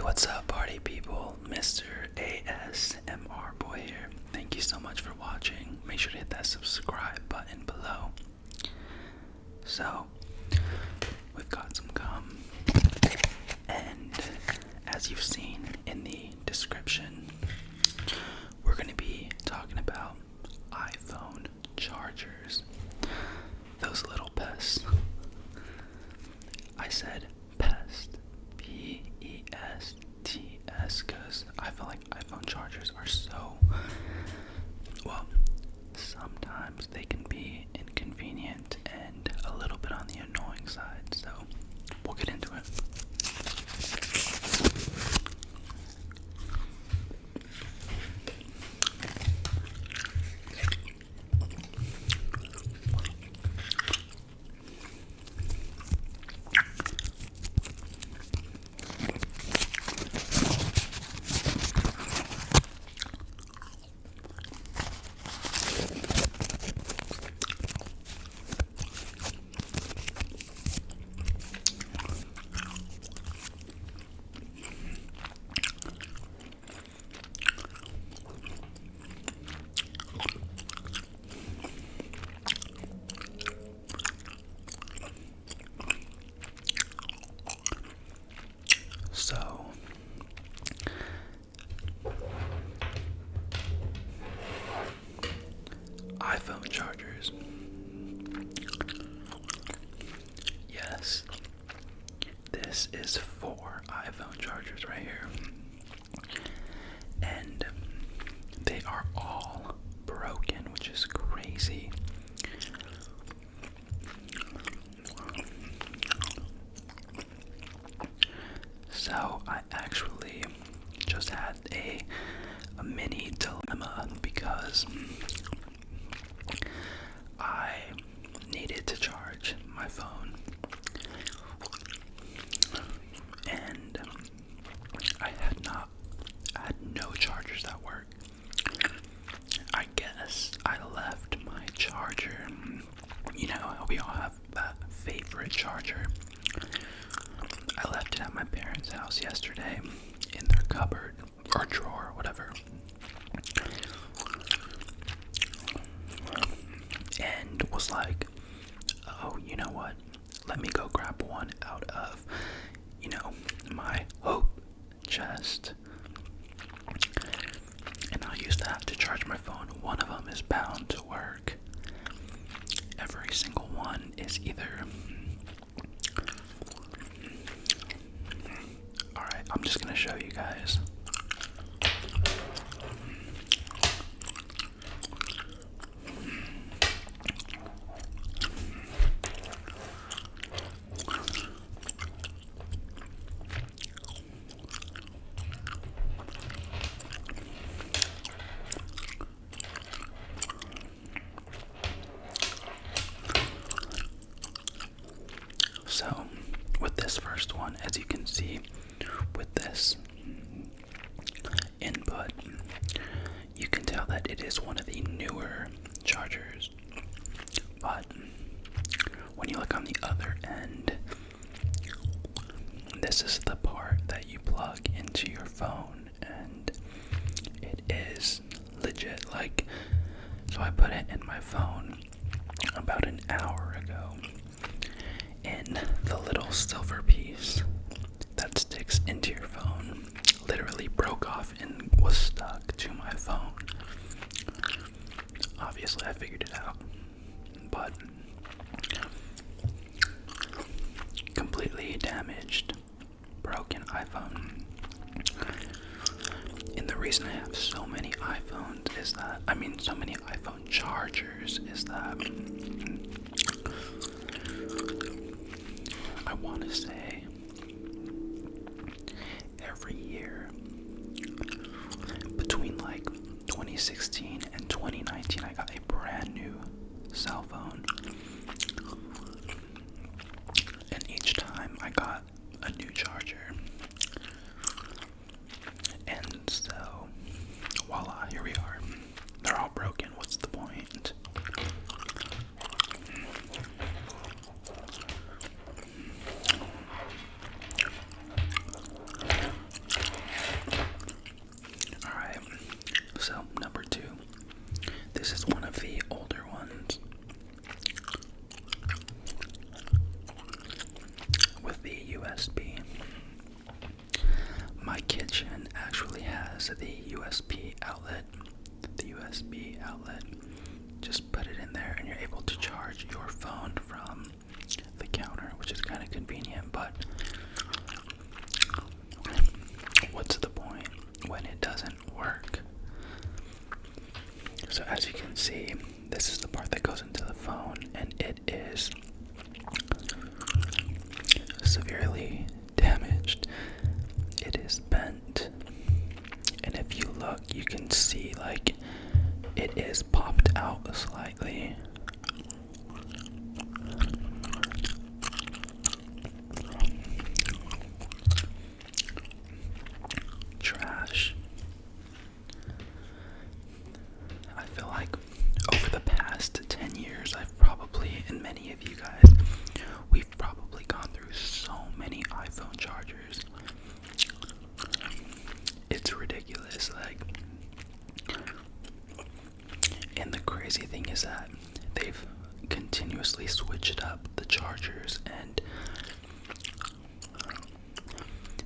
What's up, party people? Mr. ASMR Boy here. Thank you so much for watching. Make sure to hit that subscribe button below. So, we've got some gum, and as you've seen in the description, we're going to be talking about iPhone chargers. Those little pests. I said pest. P-E-S-T-S, because I feel like iPhone chargers are so, well, sometimes they can be inconvenient and a little bit on the annoying side, so we'll get into it. So, iPhone chargers. Yes, this is 4 iPhone chargers right here. And they are all broken, which is crazy. So I actually just had a mini dilemma because I needed to charge my phone, and I had no chargers that work. I guess I left my charger. You know how we all have that favorite charger. I left it at my parents' house yesterday in their cupboard or drawer, whatever. And was like, oh, you know what? Let me go grab one out of, my hope chest. And I'll use that to charge my phone. One of them is bound to work. Every single one is either. Alright, I'm just gonna show you guys. So, with this first one, as you can see, with this input, you can tell that it is one of the newer chargers. But when you look on the other end, this is the part that you plug into your phone, and it is legit. Like, so I put it in my phone about an hour ago, and the little silver piece that sticks into your phone literally broke off and was stuck to my phone. Obviously, I figured it out, but completely damaged, broken iPhone. And the reason I have so many iPhones is that, so many iPhone chargers is that I want to say every year between like 2016 and 2019, I got a brand new cell phone. And each time I got a new charger. And so, voila, here we are. They're all broken. What's the point? my kitchen actually has the USB outlet. Just put it in there and you're able to charge your phone from the counter, which is kind of convenient, but what's the point when it doesn't work? So as you can see, this is the part that goes into the phone, and it is severely damaged. It is bent, and if you look, you can see like it is popped out slightly. Trash. I feel like over the past 10 years, I've probably, and many of you guys, we've probably gone through so many iPhone chargers. It's ridiculous, like, and the crazy thing is that they've continuously switched up the chargers and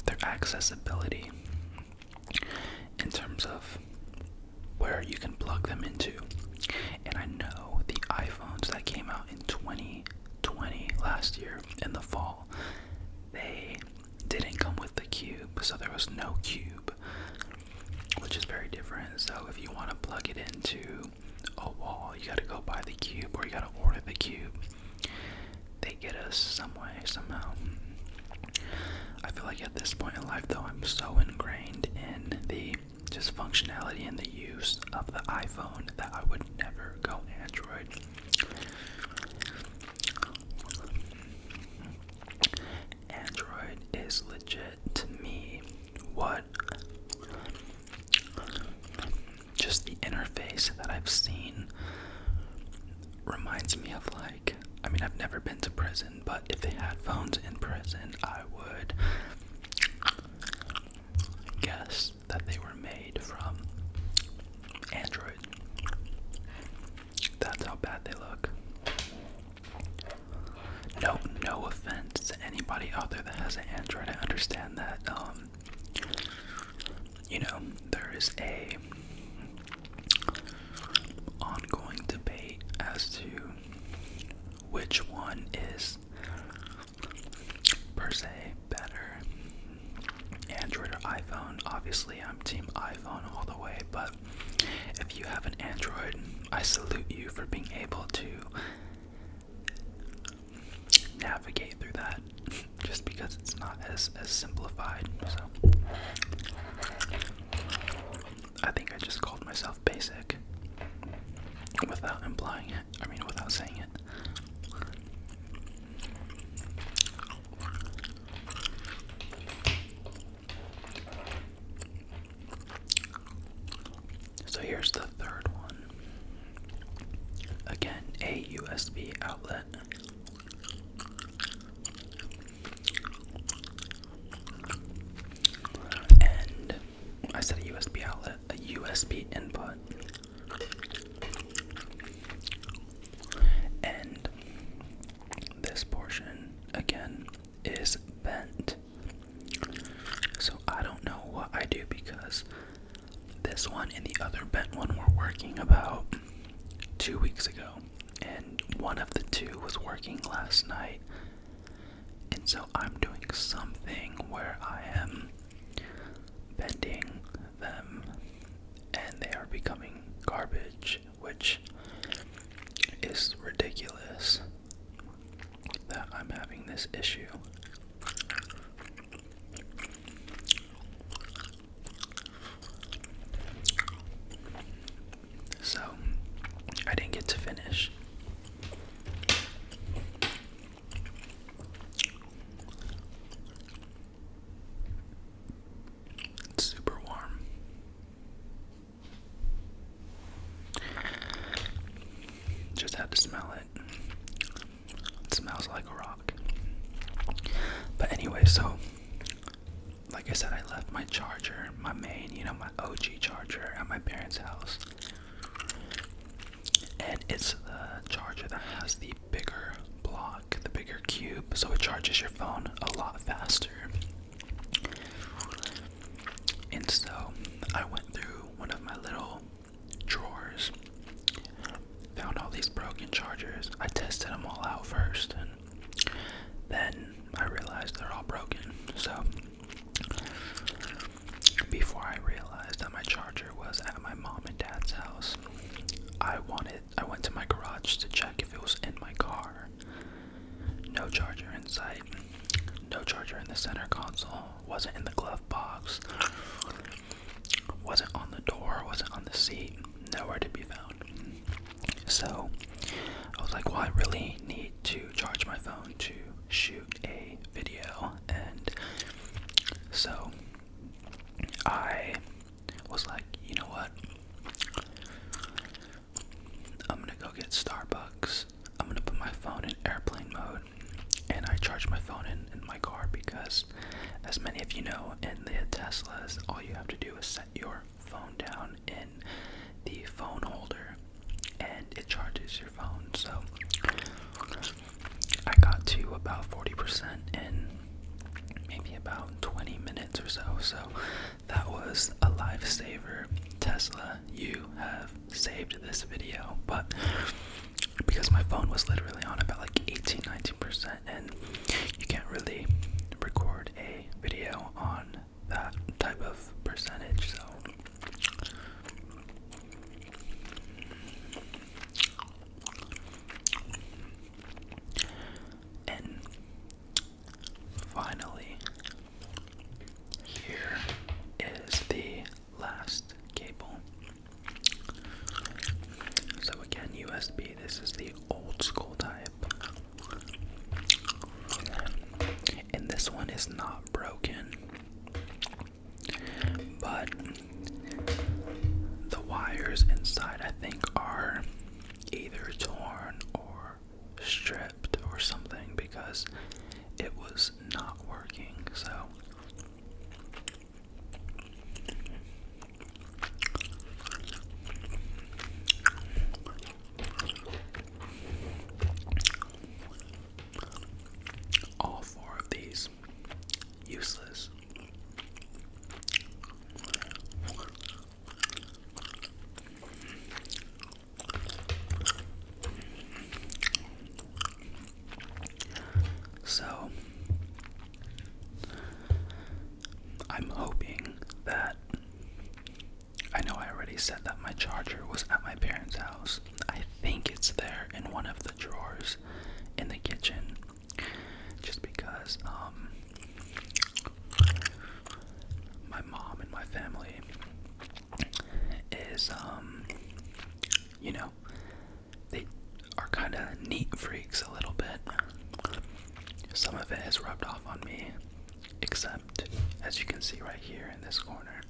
their accessibility in terms of where you can plug them into. And I know the iPhones that came out in 2020 last year in the fall, they didn't come with the cube, so there was no cube, which is very different. So if you want to plug it into a wall, you gotta go buy the cube, or you gotta order the cube. They get us some way, somehow. I feel like at this point in life, though, I'm so ingrained in the just functionality and the use of the iPhone that I would never go Android. Android is legit to me what just the interface that I've seen reminds me of, like, I mean, I've never been to prison, but if they had phones in prison, I would guess that they were made from Android. That's how bad they look. No offense to anybody out there that has an Android. I understand that, there is a ongoing debate as to which one is per se better, Android or iPhone. Obviously, I'm team iPhone all the way, but if you have an Android, I salute you for being able to navigate through that, just because it's not as simplified. So I think I just called myself basic without implying it. I mean, without saying it. So here's the third one. Again, a USB outlet. And I said a USB outlet, a USB input. And this portion, again, is bent. So I don't know what I do, because this one and the other bent one were working about 2 weeks ago, and one of the two was working last night. And so I'm doing something where I am bending them and they are becoming garbage, which is ridiculous that I'm having this issue. So I didn't get to finish. It's super warm. Just had to smell it. It smells like a rock. But anyway, so like I said, I left my charger, my main, my OG charger at my parents' house. And it's the charger that has the bigger block, the bigger cube, so it charges your phone a lot faster. chargers. I tested them all out first, and then I realized they're all broken. So before I realized that my charger was at my mom and dad's house, I went to my garage to check if it was in my car. No charger in sight. No charger in the center console. Wasn't in the glove box. Wasn't on the door. Wasn't on the seat. Nowhere to be found. So I was like, well, I really need to charge my phone to shoot a video. And so I was like, you know what? I'm gonna go get Starbucks. I'm gonna put my phone in airplane mode, and I charge my phone in my car because, as many of you know, in the Teslas, all you have to do is set your phone down in the phone holder, and it charges your phone. So I got to about 40% in maybe about 20 minutes or so. So that was a lifesaver. Tesla, you have saved this video. But because my phone was literally on about like 18-19%, and you can't really record a video on that type of percentage. So and finally, here is the last cable. So again, USB, this is the old school type. And this one is not broken, but the wires inside, I think, are either torn or stripped or something, because it was not working. So all four of these useless. So I'm hoping that, I know I already said that my charger was at my parents' house. I think it's there in one of the drawers in the kitchen, just because my mom and my family is you know, they are kind of neat freaks a little bit. Some of it has rubbed off on me, except, as you can see right here in this corner,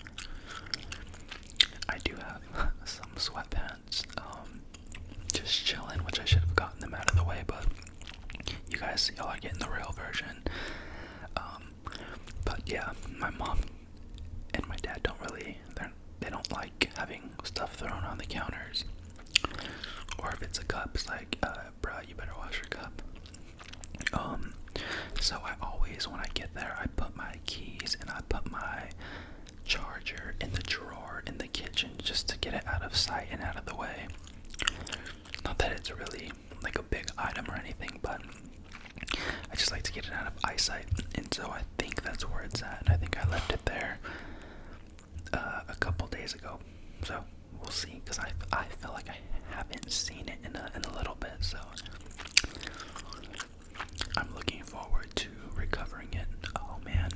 I do have some sweatpants, just chilling, which I should have gotten them out of the way, but you guys, y'all are getting the real version. But yeah, my mom and my dad they don't like having stuff thrown on the counters. Or if it's a cup, it's like, bruh, you better wash your cup. So I always, when I get there, I put my keys and I put my charger in the drawer in the kitchen, just to get it out of sight and out of the way. Not that it's really like a big item or anything, but I just like to get it out of eyesight. And so I think that's where it's at. I think I left it there a couple days ago. So we'll see, because I feel like I haven't seen it in a little bit. So I'm looking forward to recovering it. Oh man.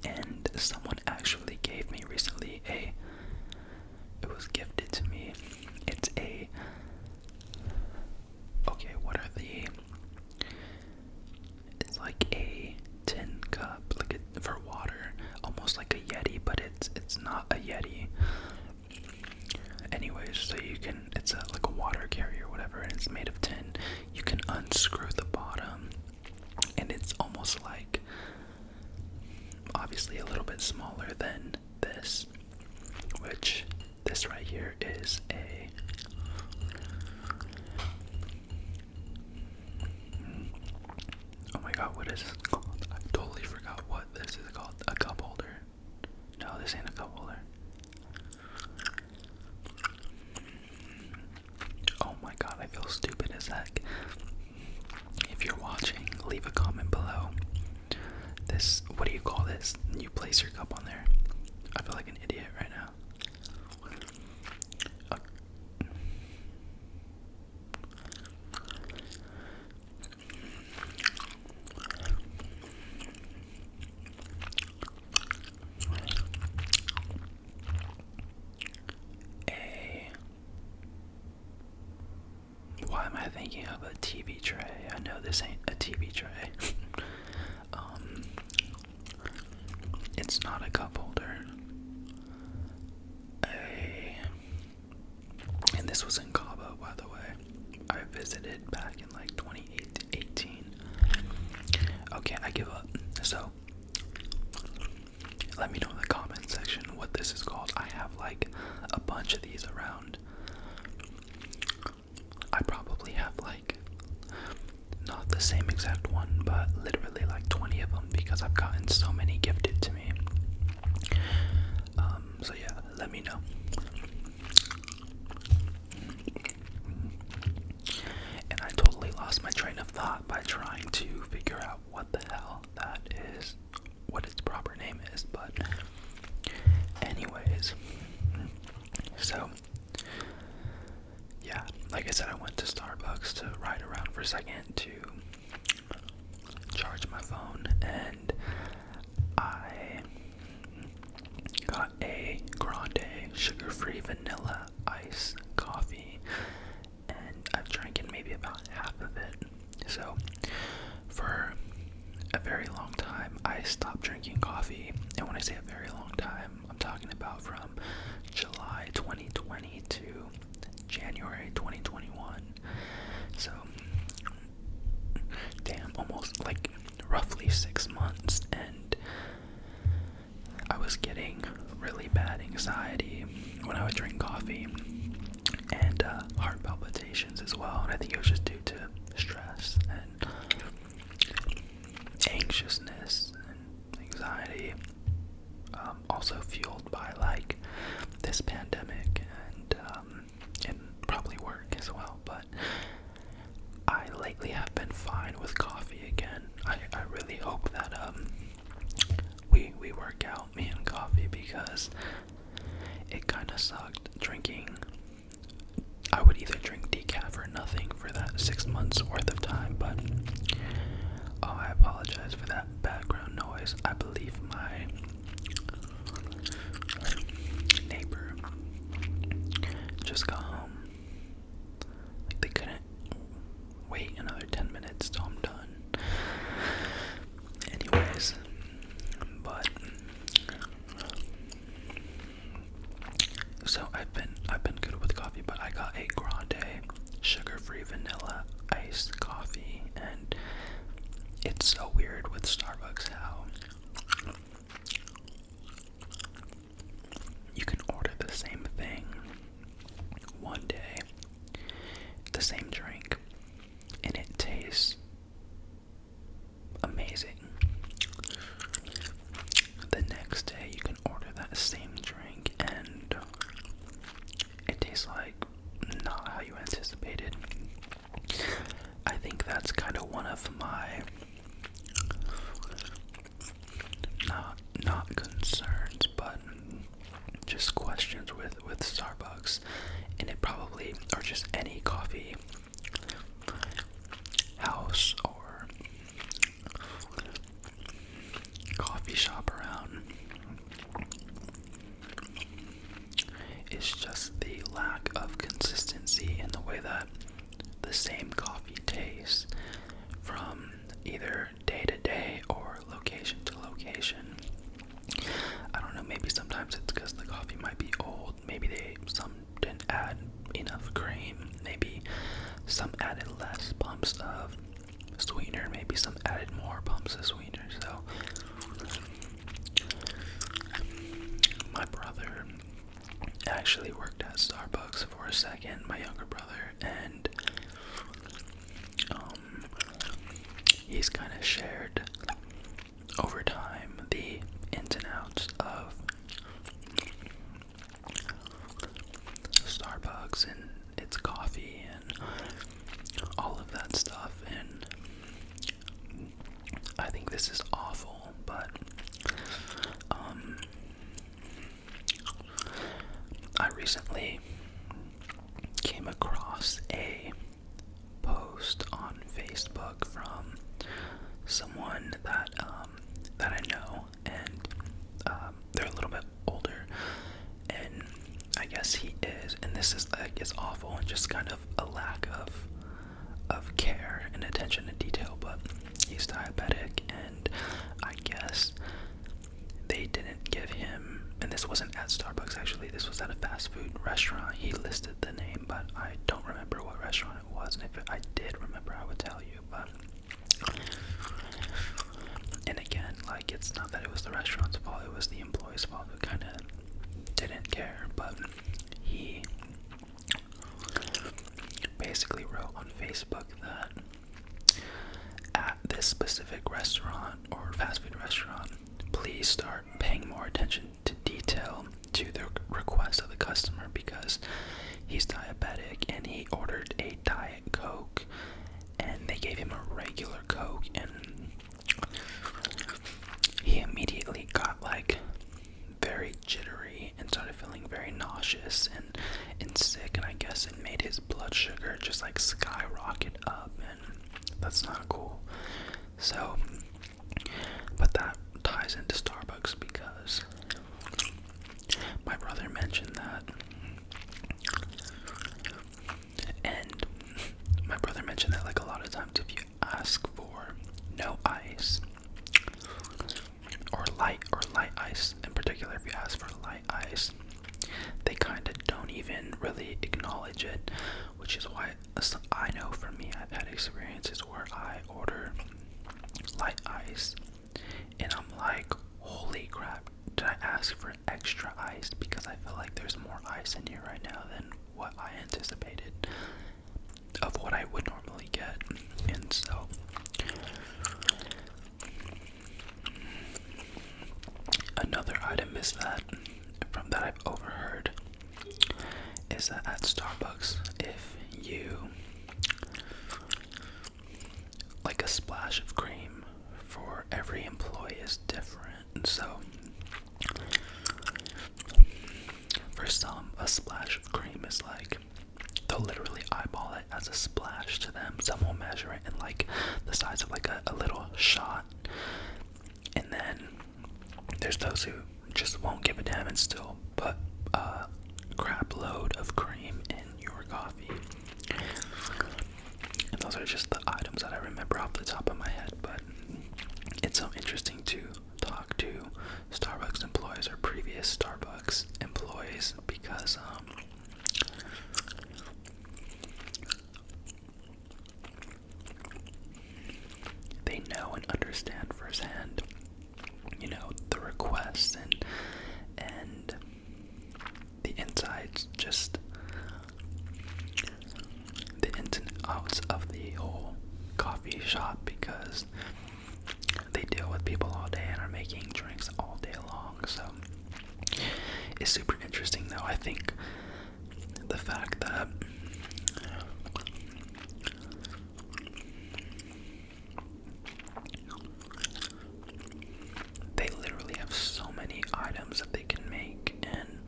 And someone actually gave me recently it was gifted to me. It's it's like a tin cup, like for water, almost like a Yeti, but it's not a Yeti. Anyways, so it's like a water carrier or whatever, and it's made of tin. You can unscrew the bottom, and it's almost like, obviously a little bit smaller than this, which this right here is oh my god, what is this called? I totally forgot what this is called. A cup holder. No, this ain't a cup holder. Oh my god, I feel stupid. place your cup on there. I feel like an idiot right now. Why am I thinking of a TV tray? I know this ain't a TV tray. It's not a cup holder. And this was in Cabo, by the way. I visited back in like 2018. Okay, I give up. So, let me know in the comment section what this is called. I have like a bunch of these around. I probably have like not the same exact one, but literally like 20 of them because I've gotten so many gifted to me. So yeah, let me know. And I totally lost my train of thought by trying to figure out what the hell that is, what its proper name is, but anyways, so yeah, like I said, I went to Starbucks to ride around for a second to charge my phone, and I got a grande sugar-free vanilla ice coffee, and I've drank maybe about half of it. So for a very long time I stopped drinking coffee, and when I say a very long time, I'm talking about from July 2020 to January 2021. So damn, almost like roughly 6 months, and I was getting really bad anxiety when I would drink coffee, and heart palpitations as well, and I think it was just due to stress and anxiousness and anxiety, also fueled by like this pandemic and probably work as well. But I lately have been fine with coffee again. I really hope that we work out, me and coffee, because it kind of sucked drinking. I would either drink decaf or nothing for that 6 months worth of time. But oh, I apologize for that background noise. I believe my neighbor just got home. Like, they couldn't wait another 10 minutes till I'm done. Anyways, but so I've been good with coffee, but I got a grande sugar-free vanilla iced coffee, and it's so weird with Starbucks how you can order the same thing one day, the same drink, and it tastes amazing. The next day you can order that same drink and it tastes like not how you anticipated. I think that's kind of one of my not concerns, but just questions with Starbucks, and it probably, or just any coffee house or coffee shop around. It's just the lack of consistency in the way that the same coffee tastes from either day to day or location to location. I don't know, maybe sometimes it's because the coffee might be old, maybe some didn't add enough cream, maybe some added less pumps of sweetener, maybe some added more pumps of sweetener. So my brother actually worked at Starbucks for a second, my younger brother, and he's kind of shared over time the ins and outs of Starbucks and its coffee and all of that stuff, and I think this is awful, but recently came across a post on Facebook from someone that I know, and they're a little bit older, and I guess he is, and this is like, it's awful and just kind of a lack of care and attention to detail, but he's diabetic, and I guess they didn't give him, and this wasn't at Starbucks actually, this was at a fast food restaurant. He listed the name, but I don't remember what restaurant it was, and if I did remember, I would tell you. But and again, like, it's not that it was the restaurant's fault, it was the employee's fault who kind of didn't care. But he basically wrote on Facebook that at this specific restaurant or fast food restaurant, please start paying more attention to detail to the request of the customer, because he's diabetic and he ordered a Diet Coke and they gave him a regular Coke, and he immediately got like very jittery and started feeling very nauseous and sick, and I guess it made his blood sugar just like skyrocket up, and that's not cool. So, but that ties into Starbucks, because my brother mentioned that, and my brother mentioned that like a lot of times if you ask for no ice or light ice, in particular if you ask for light ice, they kind of don't even really acknowledge it, which is why I know for me, I've had experiences where I order light ice and I'm like, holy crap, did I ask for extra ice? Because I feel like there's more ice in here right now than what I anticipated of what I would normally get. And so another item is that I've overheard is that at Starbucks, if you like, a splash of cream for every employee is different. So for some, a splash of cream is like, they'll literally eyeball it as a splash to them. Some will measure it in like the size of like a little shot, and then there's those who just won't give a damn and still put a crap load of cream in your coffee. And those are just the items that I remember off the top of my head. But it's so interesting to talk to Starbucks employees or previous Starbucks employees, because they know and understand firsthand, you know, the requests and the insides, just the ins and outs of the whole coffee shop, because they deal with people all day and are making drinks all day long. So it's super interesting though. I think the fact that they literally have so many items that they can make, and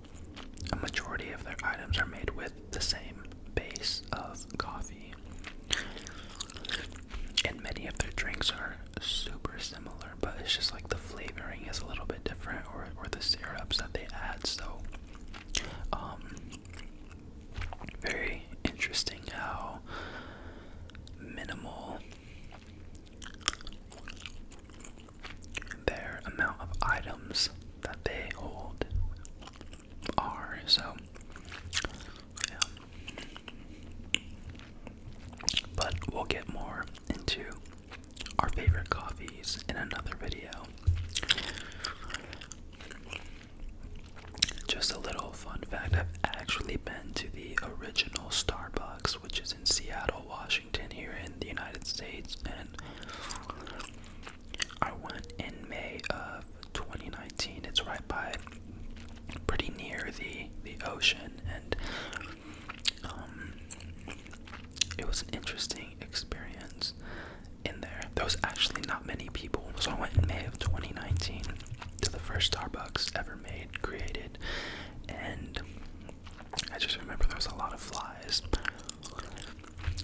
a majority of their items are made with the same base of coffee, and many of their drinks are super similar, but it's just like the flavoring is a little bit different, or the syrups that they add. So very interesting how minimal their amount of items that they hold are. So yeah, but we'll get more into our favorite coffees in another video. Just a little fun fact, I've actually been to the original Starbucks, which is in Seattle, Washington, here in the United States, and I went in May of 2019. It's right by, pretty near the ocean, and it was an interesting experience in there. There was actually not many people, so I went in May of 2019 to the first Starbucks ever created, and I just remember there was a lot of flies.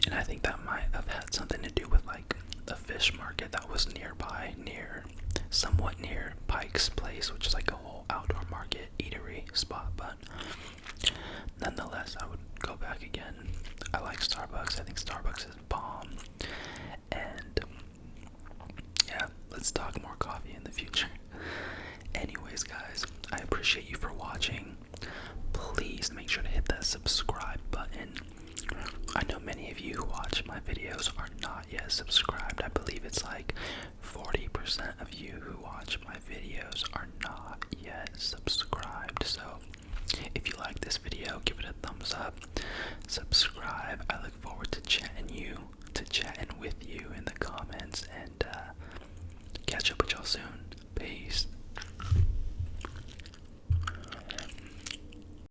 And I think that might have had something to do with like a fish market that was nearby, somewhat near Pike's Place, which is like a whole outdoor market eatery spot. But nonetheless, I would go back again. I like Starbucks. I think Starbucks is bomb. And yeah, let's talk more coffee in the future. Anyways, guys, I appreciate you for watching. Please make sure to hit that subscribe button. I know many of you who watch my videos are not yet subscribed. I believe it's like 40% of you who watch my videos are not yet subscribed. So if you like this video, give it a thumbs up, subscribe. I look forward to chatting with you in the comments, and catch up with y'all soon. Peace.